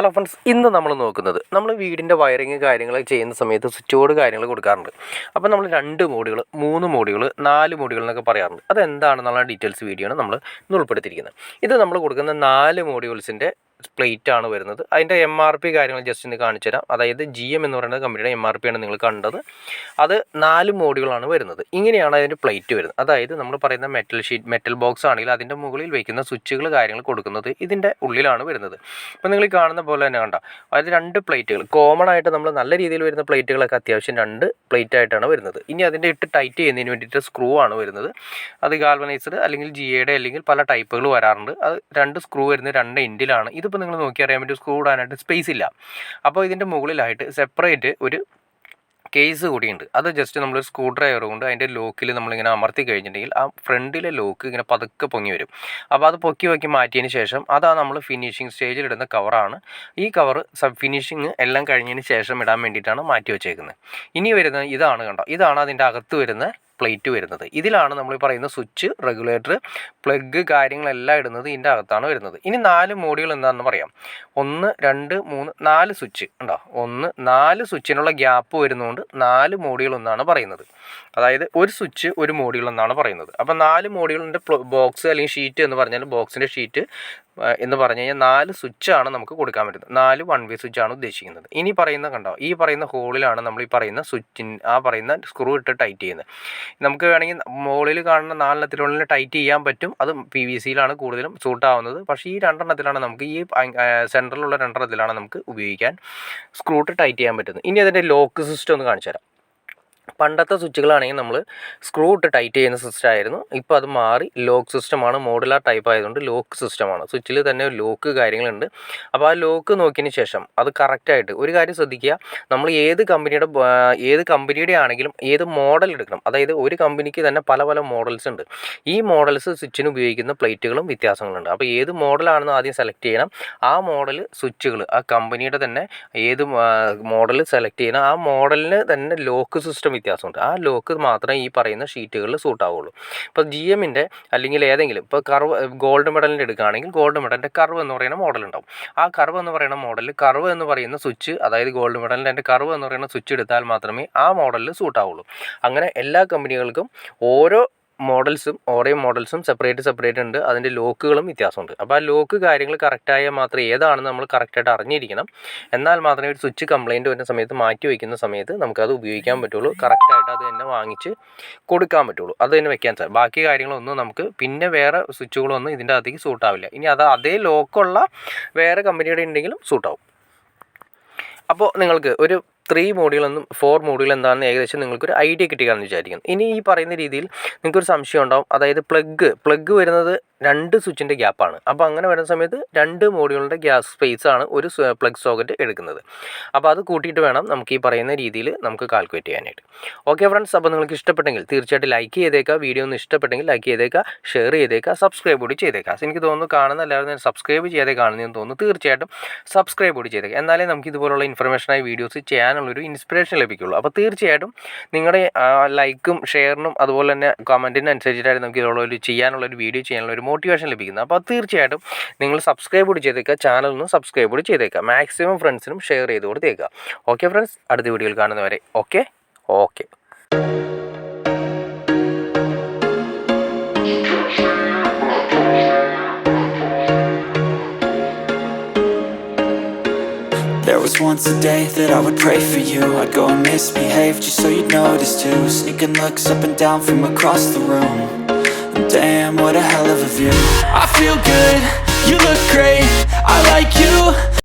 Hello friends, ഇന്ന് നമ്മൾ നോക്കുന്നത് നമ്മൾ വീടിൻ്റെ വയറിങ് കാര്യങ്ങൾ ചെയ്യുന്ന സമയത്ത് സ്വിച്ച് ബോർഡ് കാര്യങ്ങൾ കൊടുക്കാറുണ്ട്. അപ്പോൾ നമ്മൾ 2 മോഡുകൾ, 3 മോഡുകൾ, 4 മോഡുകൾ എന്നൊക്കെ പറയാറുണ്ട്. അതെന്താണെന്നുള്ള ഡീറ്റെയിൽസ് വീഡിയോ ആണ് നമ്മൾ ഇന്ന് ഉൾപ്പെടുത്തിയിരിക്കുന്നത്. ഇത് നമ്മൾ കൊടുക്കുന്ന 4 മോഡ്യൂൾസിൻ്റെ പ്ലേറ്റ് ആണ് വരുന്നത്. അതിൻ്റെ MRP കാര്യങ്ങൾ ജസ്റ്റ് ഒന്ന് കാണിച്ചു തരാം. അതായത് GM എന്ന് പറയുന്ന കമ്പനിയുടെ MRP ആണ് നിങ്ങൾ കണ്ടത്. അത് 4 മോഡുകളാണ് വരുന്നത്. ഇങ്ങനെയാണ് അതിൻ്റെ പ്ലേറ്റ് വരുന്നത്. അതായത് നമ്മൾ പറയുന്ന മെറ്റൽ ബോക്സ് ആണെങ്കിൽ അതിൻ്റെ മുകളിൽ വയ്ക്കുന്ന സ്വിച്ചുകൾ കാര്യങ്ങൾ കൊടുക്കുന്നത് ഇതിൻ്റെ ഉള്ളിലാണ് വരുന്നത്. അപ്പോൾ നിങ്ങൾ കാണുന്ന പോലെ തന്നെ കണ്ട അതായത് 2 പ്ലേറ്റുകൾ കോമൺ ആയിട്ട് നമ്മൾ നല്ല രീതിയിൽ വരുന്ന പ്ലേറ്റുകളൊക്കെ അത്യാവശ്യം 2 പ്ലേറ്റ് ആയിട്ടാണ് വരുന്നത്. ഇനി അതിൻ്റെ ഇട്ട് ടൈറ്റ് ചെയ്യുന്നതിന് വേണ്ടിയിട്ട് സ്ക്രൂ ആണ് വരുന്നത്. അത് ഗാൽവനൈസ്ഡ് അല്ലെങ്കിൽ GAയുടെ അല്ലെങ്കിൽ പല ടൈപ്പുകൾ വരാറുണ്ട്. അത് 2 സ്ക്രൂ വരുന്നത് 2 എൻഡിലാണ്. ഇതിപ്പോൾ നിങ്ങൾ നോക്കി അറിയാൻ പറ്റും, സ്ക്രൂ ഇടാനായിട്ട് സ്പേസ് ഇല്ല. അപ്പോൾ ഇതിൻ്റെ മുകളിലായിട്ട് സെപ്പറേറ്റ് ഒരു കേസ് കൂടിയുണ്ട്. അത് ജസ്റ്റ് നമ്മൾ സ്ക്രൂ ഡ്രൈവർ കൊണ്ട് അതിൻ്റെ ലോക്കിൽ നമ്മളിങ്ങനെ അമർത്തി കഴിഞ്ഞിട്ടുണ്ടെങ്കിൽ ആ ഫ്രണ്ടിലെ ലോക്ക് ഇങ്ങനെ പതുക്കെ പൊങ്ങി വരും. അപ്പോൾ അത് പൊക്കി മാറ്റിയതിന് ശേഷം അതാണ് നമ്മൾ ഫിനിഷിങ് സ്റ്റേജിൽ ഇടുന്ന കവറാണ്. ഈ കവർ ഫിനിഷിങ് എല്ലാം കഴിഞ്ഞതിന് ശേഷം ഇടാൻ വേണ്ടിയിട്ടാണ് മാറ്റി വെച്ചേക്കുന്നത്. ഇനി വരുന്നത് ഇതാണ്, കണ്ടോ, ഇതാണ് അതിൻ്റെ അകത്ത് വരുന്ന പ്ലേറ്റ് വരുന്നത്. ഇതിലാണ് നമ്മൾ പറയുന്ന സ്വിച്ച്, റെഗുലേറ്റർ, പ്ലഗ് കാര്യങ്ങളെല്ലാം ഇടുന്നത് ഇതിൻ്റെ അകത്താണ് വരുന്നത്. ഇനി 4 മോഡുകൾ എന്താണെന്ന് പറയാം. 1 2 3 4 സ്വിച്ച് ഉണ്ടോ, 4 സ്വിച്ചിനുള്ള ഗ്യാപ്പ് വരുന്നതുകൊണ്ട് 4 മോഡുകൾ എന്നാണ് പറയുന്നത്. അതായത് ഒരു സ്വിച്ച് ഒരു മോഡുകൾ എന്നാണ് പറയുന്നത്. അപ്പോൾ 4 മോഡുകളിൻ്റെ ബോക്സ് അല്ലെങ്കിൽ ഷീറ്റ് എന്ന് പറഞ്ഞാൽ ബോക്സിൻ്റെ ഷീറ്റ് എന്ന് പറഞ്ഞു കഴിഞ്ഞാൽ 4 സ്വിച്ചാണ് നമുക്ക് കൊടുക്കാൻ പറ്റുന്നത്. 4 1 വേ സ്വിച്ചാണ് ഉദ്ദേശിക്കുന്നത്. ഇനി പറയുന്ന കണ്ടോ, ഈ പറയുന്ന ഹോളിലാണ് നമ്മൾ ഈ പറയുന്ന ആ പറയുന്ന സ്ക്രൂ ഇട്ട് ടൈറ്റ് ചെയ്യുന്നത്. നമുക്ക് വേണമെങ്കിൽ മുകളിൽ കാണുന്ന 4 ടൈറ്റ് ചെയ്യാൻ പറ്റും. അത് PVCയിലാണ് കൂടുതലും സൂട്ടാവുന്നത്. പക്ഷേ ഈ 2 നമുക്ക് ഈ സെൻറ്ററിലുള്ള 2 നമുക്ക് ഉപയോഗിക്കാൻ സ്ക്രൂ ഇട്ട് ടൈറ്റ് ചെയ്യാൻ പറ്റുന്നത്. ഇനി അതിൻ്റെ ലോക്ക് സിസ്റ്റം ഒന്ന് കാണിച്ചു തരാം. പണ്ടത്തെ സ്വിച്ചുകളാണെങ്കിൽ നമ്മൾ സ്ക്രൂ ഇട്ട് ടൈറ്റ് ചെയ്യുന്ന സിസ്റ്റം ആയിരുന്നു. ഇപ്പോൾ അത് മാറി ലോക്ക് സിസ്റ്റമാണ്. മോഡുലാർ ടൈപ്പ് ആയതുകൊണ്ട് ലോക്ക് സിസ്റ്റമാണ്. സ്വിച്ചിൽ തന്നെ ലോക്ക് കാര്യങ്ങളുണ്ട്. അപ്പോൾ ആ ലോക്ക് നോക്കിയതിന് ശേഷം അത് കറക്റ്റായിട്ട് ഒരു കാര്യം ശ്രദ്ധിക്കുക. നമ്മൾ ഏത് കമ്പനിയുടെ ആണെങ്കിലും ഏത് മോഡൽ എടുക്കണം. അതായത് ഒരു കമ്പനിക്ക് തന്നെ പല മോഡൽസ് ഉണ്ട്. ഈ മോഡൽസ് സ്വിച്ചിന് ഉപയോഗിക്കുന്ന പ്ലേറ്റുകളും വ്യത്യാസങ്ങളുണ്ട്. അപ്പോൾ ഏത് മോഡലാണെന്ന് ആദ്യം സെലക്ട് ചെയ്യണം. ആ മോഡൽ സ്വിച്ചുകൾ ആ കമ്പനിയുടെ തന്നെ ഏത് മോഡൽ സെലക്ട് ചെയ്യണം. ആ മോഡലിന് തന്നെ ലോക്ക് സിസ്റ്റം വ്യത്യാസമുണ്ട്. ആ ലോക്ക് മാത്രമേ ഈ പറയുന്ന ഷീറ്റുകളിൽ സൂട്ടാവുള്ളൂ. ഇപ്പോൾ GMൻ്റെ അല്ലെങ്കിൽ ഏതെങ്കിലും ഇപ്പോൾ കർവ് ഗോൾഡ് മെഡലിൻ്റെ എടുക്കുകയാണെങ്കിൽ ഗോൾഡ് മെഡലിൻ്റെ കർവ് എന്ന് പറയുന്ന മോഡൽ ഉണ്ടാവും. ആ കർവ് എന്ന് പറയുന്ന മോഡലിൽ കർവ് എന്ന് പറയുന്ന സ്വിച്ച്, അതായത് ഗോൾഡ് മെഡലിൻ്റെ കർവ് എന്ന് പറയുന്ന സ്വിച്ച് എടുത്താൽ മാത്രമേ ആ മോഡലിൽ സൂട്ടാവുള്ളൂ. അങ്ങനെ എല്ലാ കമ്പനികൾക്കും ഓരോ മോഡൽസും സെപ്പറേറ്റ് ഉണ്ട്. അതിൻ്റെ ലോക്കുകളും വ്യത്യാസമുണ്ട്. അപ്പോൾ ആ ലോക്ക് കാര്യങ്ങൾ കറക്റ്റായാൽ മാത്രമേ ഏതാണെന്ന് നമ്മൾ കറക്റ്റായിട്ട് അറിഞ്ഞിരിക്കണം. എന്നാൽ മാത്രമേ ഒരു സ്വിച്ച് കംപ്ലയിൻറ്റ് വരുന്ന സമയത്ത് മാറ്റി വയ്ക്കുന്ന സമയത്ത് നമുക്കത് ഉപയോഗിക്കാൻ പറ്റുള്ളൂ. കറക്റ്റായിട്ട് അത് തന്നെ വാങ്ങിച്ച് കൊടുക്കാൻ പറ്റുള്ളൂ. അത് തന്നെ വെക്കാൻ സാധിക്കും. ബാക്കി കാര്യങ്ങളൊന്നും നമുക്ക് പിന്നെ വേറെ സ്വിച്ചുകളൊന്നും ഇതിൻ്റെ അകത്തേക്ക് സൂട്ടാവില്ല. ഇനി അതേ ലോക്കുള്ള വേറെ കമ്പനിയുടെ ഉണ്ടെങ്കിലും സൂട്ടാവും. അപ്പോൾ നിങ്ങൾക്ക് ഒരു 3 മോഡുകളെന്നും 4 മോഡുകൾ എന്താണെന്ന് ഏകദേശം നിങ്ങൾക്കൊരു ഐഡിയ കിട്ടിക്കാണെന്ന് വിചാരിക്കുന്നു. ഇനി ഈ പറയുന്ന രീതിയിൽ നിങ്ങൾക്കൊരു സംശയം ഉണ്ടാവും. അതായത് പ്ലഗ് വരുന്നത് 2 സ്വിച്ചിൻ്റെ ഗ്യാപ്പാണ്. അപ്പോൾ അങ്ങനെ വരുന്ന സമയത്ത് 2 മോഡുകളുടെ ഗ്യാസ് സ്പേസാണ് ഒരു പ്ലഗ് സോക്കറ്റ് എടുക്കുന്നത്. അപ്പോൾ അത് കൂട്ടിയിട്ട് വേണം നമുക്ക് ഈ പറയുന്ന രീതിയിൽ നമുക്ക് കാൽക്കുലേറ്റ് ചെയ്യാനായിട്ട്. ഓക്കെ ഫ്രണ്ട്സ്, അപ്പോൾ നിങ്ങൾക്ക് ഇഷ്ടപ്പെട്ടെങ്കിൽ തീർച്ചയായിട്ടും ലൈക്ക് ചെയ്തേക്കുക. വീഡിയോ ഒന്ന് ഇഷ്ടപ്പെട്ടെങ്കിൽ ലൈക്ക് ചെയ്തേക്കുക, ഷെയർ ചെയ്തേക്കുക, സബ്സ്ക്രൈബ് കൂടി ചെയ്തേക്കുക. എനിക്ക് തോന്നുന്നു കാണുന്ന എല്ലാവരും സബ്സ്ക്രൈബ് ചെയ്തേ കാണുന്നതെന്ന് തോന്നുന്നു. തീർച്ചയായിട്ടും സബ്സ്ക്രൈബ് കൂടി ചെയ്തേക്കുക. എന്നാലേ നമുക്ക് ഇതുപോലുള്ള ഇൻഫർമേഷനായി വീഡിയോസ് ചെയ്യാനുള്ളൊരു ഇൻസ്പിറേഷൻ ലഭിക്കുള്ളൂ. അപ്പോൾ തീർച്ചയായിട്ടും നിങ്ങളുടെ ലൈക്കും ഷെയറിനും അതുപോലെ തന്നെ കമൻറ്റിനനുസരിച്ചിട്ടായിരുന്നു നമുക്ക് ചെയ്യാനുള്ളൊരു വീഡിയോ ചെയ്യാനുള്ളൊരു മോട്ടിവേഷൻ ലഭിക്കുന്നത്. അപ്പോൾ തീർച്ചയായിട്ടും നിങ്ങൾ സബ്സ്ക്രൈബ് കൂടി ചെയ്തേക്കുക, ചാനലിന് സബ്സ്ക്രൈബ് കൂടി ചെയ്തേക്കുക, മാക്സിമം ഫ്രണ്ട്സിനും ഷെയർ ചെയ്ത് കൊടുത്തേക്കുക. ഓക്കെ ഫ്രണ്ട്സ്, അടുത്ത വീഡിയോയിൽ കാണുന്നവരെ okay. There was once a day that I would pray for you. I'd go and misbehave just so you'd notice too. Sneaking looks up and down from across the room. And damn, what a hell of a view. I feel good, you look great, I like you.